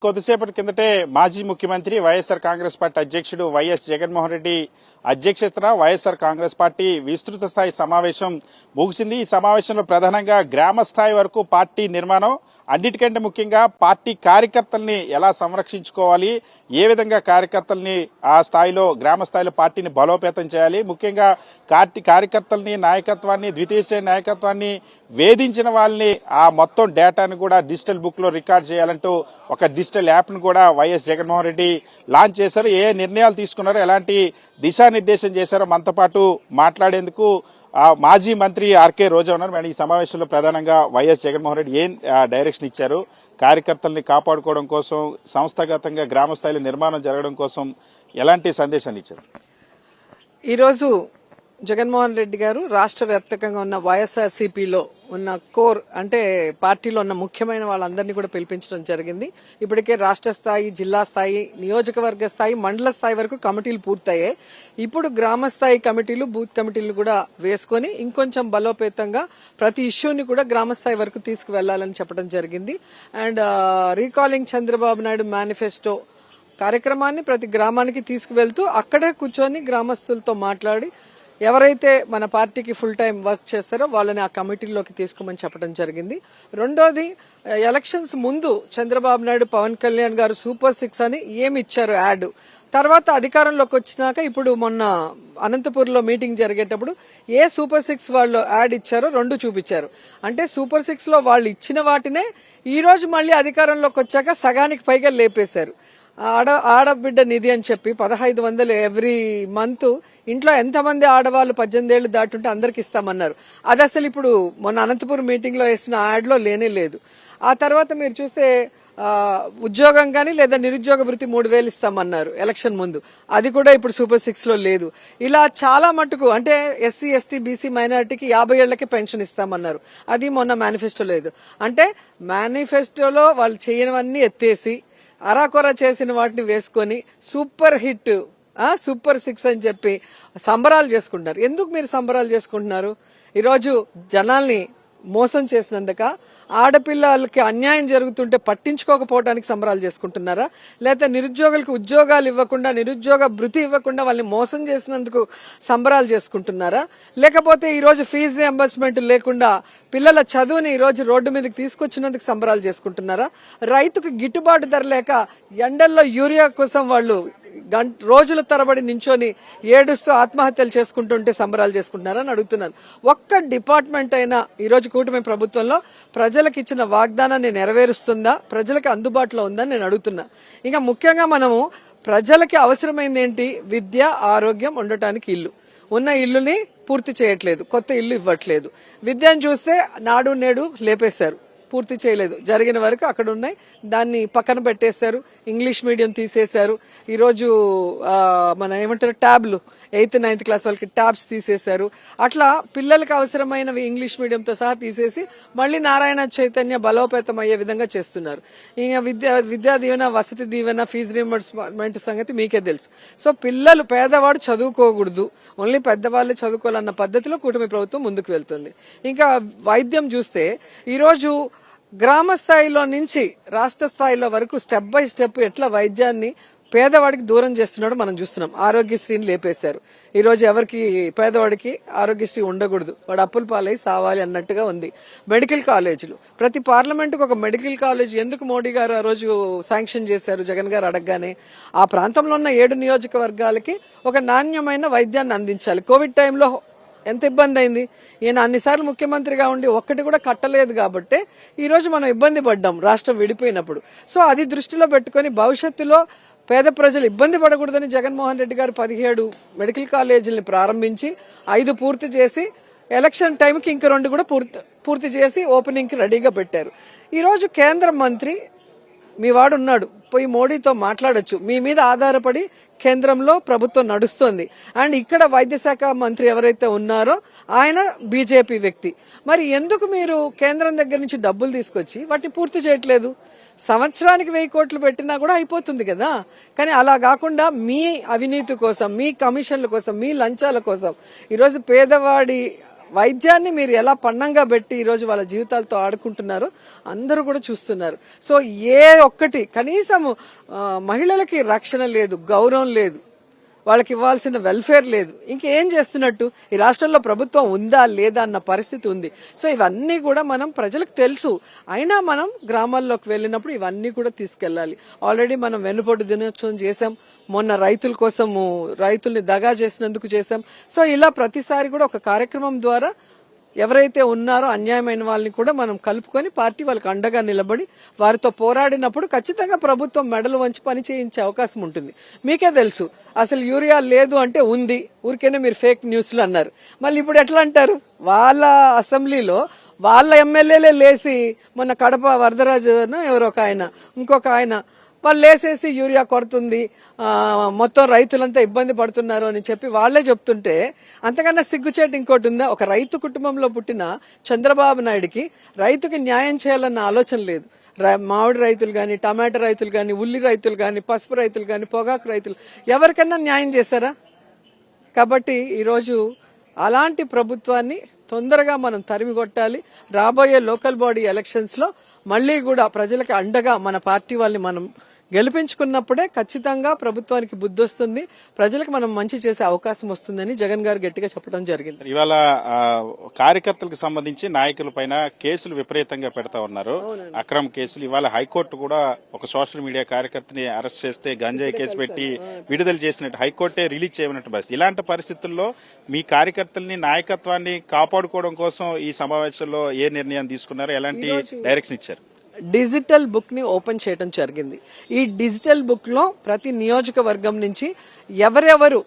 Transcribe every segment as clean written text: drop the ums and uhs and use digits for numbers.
కొద్దిసేపటి కిందటే మాజీ ముఖ్యమంత్రి వైఎస్ఆర్ కాంగ్రెస్ పార్టీ అధ్యక్షుడు వైఎస్ జగన్మోహన్ రెడ్డి అధ్యక్షతన వైఎస్ఆర్ కాంగ్రెస్ పార్టీ విస్తృత స్థాయి సమావేశం ముగిసింది. ఈ సమావేశంలో ప్రధానంగా గ్రామ స్థాయి వరకు పార్టీ నిర్మాణం, అన్నిటికంటే ముఖ్యంగా పార్టీ కార్యకర్తల్ని ఎలా సంరక్షించుకోవాలి, ఏ విధంగా కార్యకర్తల్ని ఆ స్థాయిలో గ్రామ స్థాయిలో పార్టీని బలోపేతం చేయాలి, ముఖ్యంగా కార్యకర్తల్ని నాయకత్వాన్ని ద్వితీయ శ్రేణి నాయకత్వాన్ని వేధించిన వాళ్ళని ఆ మొత్తం డేటాను కూడా డిజిటల్ బుక్ లో రికార్డ్ చేయాలంటూ ఒక డిజిటల్ యాప్ ను కూడా వైఎస్ జగన్మోహన్ రెడ్డి లాంచ్ చేశారు. ఏ నిర్ణయాలు తీసుకున్నారో, ఎలాంటి దిశానిర్దేశం చేశారో మనతో పాటు మాట్లాడేందుకు మాజీ మంత్రి ఆర్కే రోజా ఉన్నారు. మేడం, ఈ సమావేశంలో ప్రధానంగా వైఎస్ జగన్మోహన్ రెడ్డి ఏం డైరెక్షన్ ఇచ్చారు, కార్యకర్తల్ని కాపాడుకోవడం కోసం, సంస్థాగతంగా గ్రామ స్థాయిలో నిర్మాణం జరగడం కోసం ఎలాంటి సందేశాన్ని ఇచ్చారు? ఈరోజు జగన్మోహన్ రెడ్డి గారు రాష్ట్ర వ్యాప్తంగా ఉన్న వైఎస్ఆర్సీపీలో ఉన్న కోర్ అంటే పార్టీలో ఉన్న ముఖ్యమైన వాళ్ళందరినీ కూడా పిలిపించడం జరిగింది. ఇప్పటికే రాష్ట్ర స్థాయి, జిల్లా స్థాయి, నియోజకవర్గ స్థాయి, మండల స్థాయి వరకు కమిటీలు పూర్తయ్యాయి. ఇప్పుడు గ్రామ స్థాయి కమిటీలు, బూత్ కమిటీలు కూడా వేసుకుని ఇంకొంచెం బలోపేతంగా ప్రతి ఇష్యూని కూడా గ్రామ స్థాయి వరకు తీసుకువెళ్లాలని చెప్పడం జరిగింది. And recalling Chandrababu Naidu manifesto కార్యక్రమాన్ని ప్రతి గ్రామానికి తీసుకువెళ్తూ అక్కడే కూర్చొని గ్రామస్తులతో మాట్లాడి ఎవరైతే మన పార్టీకి ఫుల్ టైం వర్క్ చేస్తారో వాళ్ళని ఆ కమిటీలోకి తీసుకోమని చెప్పడం జరిగింది. రెండోది, ఎలక్షన్స్ ముందు చంద్రబాబు నాయుడు, పవన్ కళ్యాణ్ గారు సూపర్ 6 అని ఏమి ఇచ్చారు యాడ్, తర్వాత అధికారంలోకి వచ్చినాక ఇప్పుడు మొన్న అనంతపూర్లో మీటింగ్ జరిగేటప్పుడు ఏ సూపర్ 6 వాళ్ళు యాడ్ ఇచ్చారో రెండు చూపించారు. అంటే సూపర్ 6 లో వాళ్ళు ఇచ్చిన వాటినే ఈ రోజు మళ్లీ అధికారంలోకి వచ్చాక సగానికి పైగా లేపేశారు. ఆడబిడ్డ నిధి అని చెప్పి 1500 ఎవ్రీ మంత్ ఇంట్లో ఎంతమంది ఆడవాళ్ళు 18 ఏళ్లు దాటుంటే అందరికి ఇస్తామన్నారు. అది అసలు ఇప్పుడు మొన్న అనంతపురం మీటింగ్ లో వేసిన యాడ్ లో లేనే లేదు. ఆ తర్వాత మీరు చూస్తే ఉద్యోగం గానీ లేదా నిరుద్యోగ భృతి 3000 ఇస్తామన్నారు ఎలక్షన్ ముందు, అది కూడా ఇప్పుడు సూపర్ 6 లో లేదు. ఇలా చాలా మటుకు అంటే ఎస్సీ, ఎస్టీ, బీసీ, మైనారిటీకి 50 ఏళ్లకే పెన్షన్ ఇస్తామన్నారు, అది మొన్న మేనిఫెస్టో లేదు. అంటే మేనిఫెస్టోలో వాళ్ళు చేయనివన్నీ ఎత్తేసి అరాకొర చేసిన వాటిని వేసుకొని సూపర్ హిట్, సూపర్ 6 అని చెప్పి సంబరాలు చేసుకుంటున్నారు. ఎందుకు మీరు సంబరాలు చేసుకుంటున్నారు? ఈరోజు జనాల్ని మోసం చేసినందుక, ఆడపిల్లలకి అన్యాయం జరుగుతుంటే పట్టించుకోకపోవడానికి సంబరాలు చేసుకుంటున్నారా, లేదా నిరుద్యోగులకు ఉద్యోగాలు ఇవ్వకుండా, నిరుద్యోగ భృతి ఇవ్వకుండా వాళ్ళని మోసం చేసినందుకు సంబరాలు చేసుకుంటున్నారా, లేకపోతే ఈ రోజు ఫీజు రియంబర్స్మెంట్ లేకుండా పిల్లల చదువుని ఈ రోజు రోడ్డు మీదకి తీసుకొచ్చినందుకు సంబరాలు చేసుకుంటున్నారా, రైతుకు గిట్టుబాటు ధర లేక ఎండల్లో యూరియా కోసం వాళ్ళు రోజుల తరబడి నించొని ఏడుస్తూ ఆత్మహత్యలు చేసుకుంటుంటే సంబరాలు చేసుకుంటున్నారని అడుగుతున్నాను. ఒక్క డిపార్ట్మెంట్ అయినా ఈరోజు కూటమి ప్రభుత్వంలో ప్రజలకు ఇచ్చిన వాగ్దానాన్ని నెరవేరుస్తుందా, ప్రజలకు అందుబాటులో ఉందా నేను అడుగుతున్నా. ఇంకా ముఖ్యంగా మనము ప్రజలకి అవసరమైంది ఏంటి? విద్య, ఆరోగ్యం, ఉండటానికి ఇల్లు. ఉన్న ఇల్లుని పూర్తి చేయట్లేదు, కొత్త ఇల్లు ఇవ్వట్లేదు. విద్యను చూస్తే నాడు నేడు లేపేశారు, పూర్తి చేయలేదు. జరిగిన వరకు అక్కడ ఉన్నాయి, దాన్ని పక్కన పెట్టేశారు. ఇంగ్లీష్ మీడియం తీసేశారు. ఈరోజు మన ఏమంటారు ట్యాబ్లు, 8th, 9th క్లాస్ వాళ్ళకి ట్యాబ్స్ తీసేశారు. అట్లా పిల్లలకు అవసరమైనవి ఇంగ్లీష్ మీడియంతో సహా తీసేసి మళ్లీ నారాయణ చైతన్య బలోపేతం అయ్యే విధంగా చేస్తున్నారు. ఇంకా విద్యా దీవెన, వసతి దీవెన, ఫీజు రీయింబర్స్మెంట్ సంగతి మీకే తెలుసు. సో పిల్లలు, పేదవాడు చదువుకోకూడదు, ఓన్లీ పెద్దవాళ్ళే చదువుకోవాలన్న పద్ధతిలో కూటమి ప్రభుత్వం ముందుకు వెళ్తుంది. ఇంకా వైద్యం చూస్తే ఈరోజు గ్రామ స్థాయిలో నుంచి రాష్ట్ర స్థాయిలో వరకు స్టెప్ బై స్టెప్ ఎట్లా వైద్యాన్ని పేదవాడికి దూరం చేస్తున్నాడో మనం చూస్తున్నాం. ఆరోగ్యశ్రీని లేపేశారు. ఈ రోజు ఎవరికి పేదవాడికి ఆరోగ్యశ్రీ ఉండకూడదు, వాడు అప్పుల పాలై సావాలి అన్నట్టుగా ఉంది. మెడికల్ కాలేజీలు, ప్రతి పార్లమెంటుకు ఒక మెడికల్ కాలేజ్ ఎందుకు మోడీ గారు ఆ రోజు శాంక్షన్ చేశారు జగన్ గారు అడగగానే? ఆ ప్రాంతంలో ఉన్న 7 నియోజకవర్గాలకి ఒక నాణ్యమైన వైద్యాన్ని అందించాలి. కోవిడ్ టైంలో ఎంత ఇబ్బంది అయింది? ఈయన అన్నిసార్లు ముఖ్యమంత్రిగా ఉండి ఒక్కటి కూడా కట్టలేదు కాబట్టి ఈ రోజు మనం ఇబ్బంది పడ్డాం రాష్ట్రం విడిపోయినప్పుడు. సో అది దృష్టిలో పెట్టుకుని భవిష్యత్తులో పేద ప్రజలు ఇబ్బంది పడకూడదని జగన్మోహన్ రెడ్డి గారు 17 మెడికల్ కాలేజీలను ప్రారంభించి 5 పూర్తి చేసి ఎలక్షన్ టైంకి ఇంక 2 కూడా పూర్తి చేసి ఓపెనింగ్ కి రెడీగా పెట్టారు. ఈ రోజు కేంద్ర మంత్రి మీ వాడు ఉన్నాడు, పోయి మోడీతో మాట్లాడొచ్చు. మీ మీద ఆధారపడి కేంద్రంలో ప్రభుత్వం నడుస్తోంది. అండ్ ఇక్కడ వైద్య శాఖ మంత్రి ఎవరైతే ఉన్నారో ఆయన బీజేపీ వ్యక్తి. మరి ఎందుకు మీరు కేంద్రం దగ్గర నుంచి డబ్బులు తీసుకొచ్చి వాటిని పూర్తి చేయట్లేదు? సంవత్సరానికి 1000 కోట్లు పెట్టినా కూడా అయిపోతుంది కదా. కానీ అలా కాకుండా మీ అవినీతి కోసం, మీ కమిషన్ల కోసం, మీ లంచాల కోసం ఈరోజు పేదవాడి వైద్యాన్ని మీరు ఎలా పన్నంగా పెట్టి ఈరోజు వాళ్ళ జీవితాలతో ఆడుకుంటున్నారో అందరూ కూడా చూస్తున్నారు. సో ఏ ఒక్కటి కనీసం మహిళలకి రక్షణ లేదు, గౌరవం లేదు, వాళ్ళకి ఇవ్వాల్సిన వెల్ఫేర్ లేదు. ఇంకేం చేస్తున్నట్టు? ఈ రాష్ట్రంలో ప్రభుత్వం ఉందా లేదా అన్న పరిస్థితి ఉంది. సో ఇవన్నీ కూడా మనం ప్రజలకు తెలుసు, అయినా మనం గ్రామాల్లోకి వెళ్ళినప్పుడు ఇవన్నీ కూడా తీసుకెళ్లాలి. ఆల్రెడీ మనం వెన్నుపోటు దినోత్సవం చేశాం, మొన్న రైతుల కోసము రైతుల్ని దగా చేసినందుకు చేశాం. సో ఇలా ప్రతిసారి కూడా ఒక కార్యక్రమం ద్వారా ఎవరైతే ఉన్నారో అన్యాయమైన వాళ్ళని కూడా మనం కలుపుకొని పార్టీ వాళ్ళకి అండగా నిలబడి వారితో పోరాడినప్పుడు ఖచ్చితంగా ప్రభుత్వం మెడలు వంచి పని చేయించే అవకాశం ఉంటుంది. మీకే తెలుసు, అసలు యూరియా లేదు అంటే ఉంది, ఊరికేనే మీరు ఫేక్ న్యూస్లు అన్నారు. మళ్ళీ ఇప్పుడు ఎట్లా అంటారు? వాళ్ళ అసెంబ్లీలో వాళ్ళ ఎమ్మెల్యేలే లేసి మొన్న కడప వరదరాజు ఎవరో ఒక ఆయన, ఇంకొక ఆయన వాళ్ళు లేసేసి యూరియా కొడుతుంది, మొత్తం రైతులంతా ఇబ్బంది పడుతున్నారు అని చెప్పి వాళ్లే చెప్తుంటే అంతకన్నా సిగ్గుచేటు ఇంకోటి ఉందా? ఒక రైతు కుటుంబంలో పుట్టిన చంద్రబాబు నాయుడికి రైతుకి న్యాయం చేయాలన్న ఆలోచన లేదు. మామిడి రైతులు గాని, టమాటా రైతులు గాని, ఉల్లి రైతులు గాని, పసుపు రైతులు గాని, పొగాకు రైతులు ఎవరికన్నా న్యాయం చేశారా? కాబట్టి ఈరోజు అలాంటి ప్రభుత్వాన్ని తొందరగా మనం తరిమి కొట్టాలి. రాబోయే లోకల్ బాడీ ఎలక్షన్స్ లో మళ్లీ కూడా ప్రజలకు అండగా మన పార్టీ వాళ్ళని మనం గెలిపించుకున్నప్పుడే ఖచ్చితంగా ప్రభుత్వానికి బుద్ధి వస్తుంది, ప్రజలకు మనం మంచి చేసే అవకాశం వస్తుందని జగన్ గారు గట్టిగా చెప్పడం జరిగింది. ఇవాళ కార్యకర్తలకు సంబంధించి నాయకుల పైన కేసులు విపరీతంగా పెడతా ఉన్నారు, అక్రమ కేసులు. ఇవాళ హైకోర్టు కూడా ఒక సోషల్ మీడియా కార్యకర్తని అరెస్ట్ చేస్తే గంజాయి కేసు పెట్టి విడుదల చేసినట్టు హైకోర్టే రిలీజ్ చేయమన్నట్టు పరిస్థితి. ఇలాంటి పరిస్థితుల్లో మీ కార్యకర్తల్ని, నాయకత్వాన్ని కాపాడుకోవడం కోసం ఈ సమావేశంలో ఏ నిర్ణయం తీసుకున్నారు, ఎలాంటి డైరెక్షన్ ఇచ్చారు? డిజిటల్ బుక్ ని ఓపెన్ చేయడం జరిగింది. ఈ డిజిటల్ బుక్ లో ప్రతి నియోజకవర్గం నుంచి ఎవరెవరు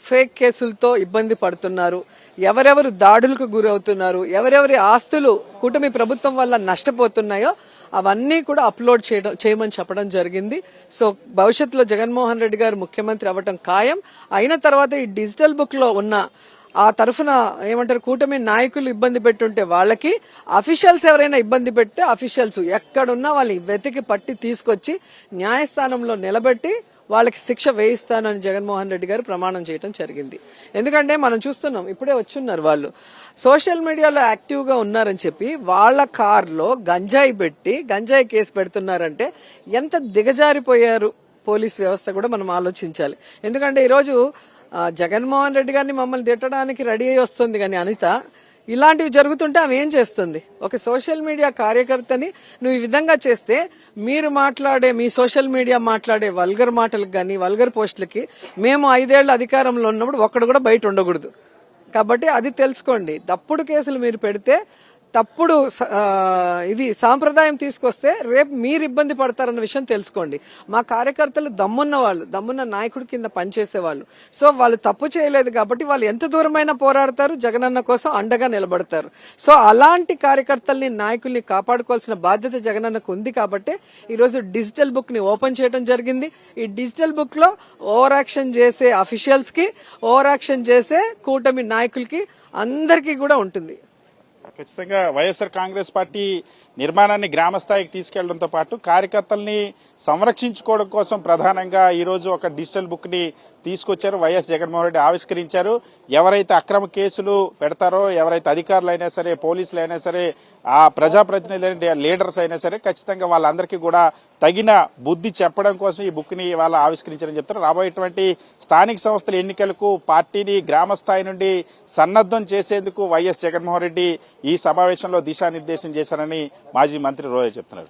ఫేక్ కేసులతో ఇబ్బంది పడుతున్నారు, ఎవరెవరు దాడులకు గురవుతున్నారు, ఎవరెవరి ఆస్తులు కూటమి ప్రభుత్వం వల్ల నష్టపోతున్నాయో అవన్నీ కూడా అప్లోడ్ చేయమని చెప్పడం జరిగింది. సో భవిష్యత్తులో జగన్మోహన్ రెడ్డి గారు ముఖ్యమంత్రి అవ్వటం ఖాయం. అయిన తర్వాత ఈ డిజిటల్ బుక్ లో ఉన్న ఆ తరఫున ఏమంటారు కూటమి నాయకులు ఇబ్బంది పెట్టుంటే వాళ్ళకి, అఫీషియల్స్ ఎవరైనా ఇబ్బంది పెడితే అఫీషియల్స్ ఎక్కడున్నా వాళ్ళని వెతికి పట్టి తీసుకొచ్చి న్యాయస్థానంలో నిలబెట్టి వాళ్ళకి శిక్ష వేయిస్తానని జగన్మోహన్ రెడ్డి గారు ప్రమాణం చేయడం జరిగింది. ఎందుకంటే మనం చూస్తున్నాం, ఇప్పుడే వచ్చున్నారు వాళ్ళు సోషల్ మీడియాలో యాక్టివ్ గా ఉన్నారని చెప్పి వాళ్ళ కార్లో గంజాయి పెట్టి గంజాయి కేసు పెడుతున్నారంటే ఎంత దిగజారిపోయారు పోలీస్ వ్యవస్థ కూడా మనం ఆలోచించాలి. ఎందుకంటే ఈరోజు జగన్మోహన్ రెడ్డి గారిని మమ్మల్ని తిట్టడానికి రెడీ అయ్యి వస్తుంది, కానీ అనిత ఇలాంటివి జరుగుతుంటే ఆమె ఏం చేస్తుంది? ఒక సోషల్ మీడియా కార్యకర్తని నువ్వు ఈ విధంగా చేస్తే మీరు మాట్లాడే, మీ సోషల్ మీడియా మాట్లాడే వల్గర్ మాటలకు గాని, వల్గర్ పోస్టులకి మేము 5 ఏళ్ల అధికారంలో ఉన్నప్పుడు ఒక్కడు కూడా బయట ఉండకూడదు. కాబట్టి అది తెలుసుకోండి. తప్పుడు కేసులు మీరు పెడితే, తప్పుడు ఇది సాంప్రదాయం తీసుకొస్తే రేపు మీరు ఇబ్బంది పడతారన్న విషయం తెలుసుకోండి. మా కార్యకర్తలు దమ్మున్న వాళ్ళు, దమ్మున్న నాయకుడి కింద పనిచేసేవాళ్ళు. సో వాళ్ళు తప్పు చేయలేదు కాబట్టి వాళ్ళు ఎంత దూరమైనా పోరాడతారు, జగనన్న కోసం అండగా నిలబడతారు. సో అలాంటి కార్యకర్తల్ని, నాయకుల్ని కాపాడుకోవాల్సిన బాధ్యత జగనన్నకు ఉంది. కాబట్టి ఈరోజు డిజిటల్ బుక్ ని ఓపెన్ చేయడం జరిగింది. ఈ డిజిటల్ బుక్ లో ఓవర్ యాక్షన్ చేసే అఫీషియల్స్ కి, ఓవర్ యాక్షన్ చేసే కూటమి నాయకులకి అందరికీ కూడా ఉంటుంది. ఖచ్చితంగా వైఎస్ఆర్ కాంగ్రెస్ పార్టీ నిర్మాణాన్ని గ్రామ స్థాయికి తీసుకెళ్లడంతో పాటు కార్యకర్తల్ని సంరక్షించుకోవడం కోసం ప్రధానంగా ఈ రోజు ఒక డిజిటల్ బుక్ ని తీసుకొచ్చారు. వైఎస్ జగన్మోహన్ రెడ్డి ఆవిష్కరించారు. ఎవరైతే అక్రమ కేసులు పెడతారో, ఎవరైతే అధికారులు అయినా సరే, పోలీసులు అయినా సరే, ఆ ప్రజాప్రతినిధులు, లీడర్స్ అయినా సరే, ఖచ్చితంగా వాళ్ళందరికీ కూడా తగిన బుద్ధి చెప్పడం కోసం ఈ బుక్ ని వాళ్ళు ఆవిష్కరించారని చెప్తారు. రాబోయేటువంటి స్థానిక సంస్థల ఎన్నికలకు పార్టీని గ్రామ స్థాయి నుండి సన్నద్దం చేసేందుకు వైఎస్ జగన్మోహన్ రెడ్డి ఈ సమావేశంలో దిశానిర్దేశం చేశారని మాజీ మంత్రి రోజా చెప్తున్నారు.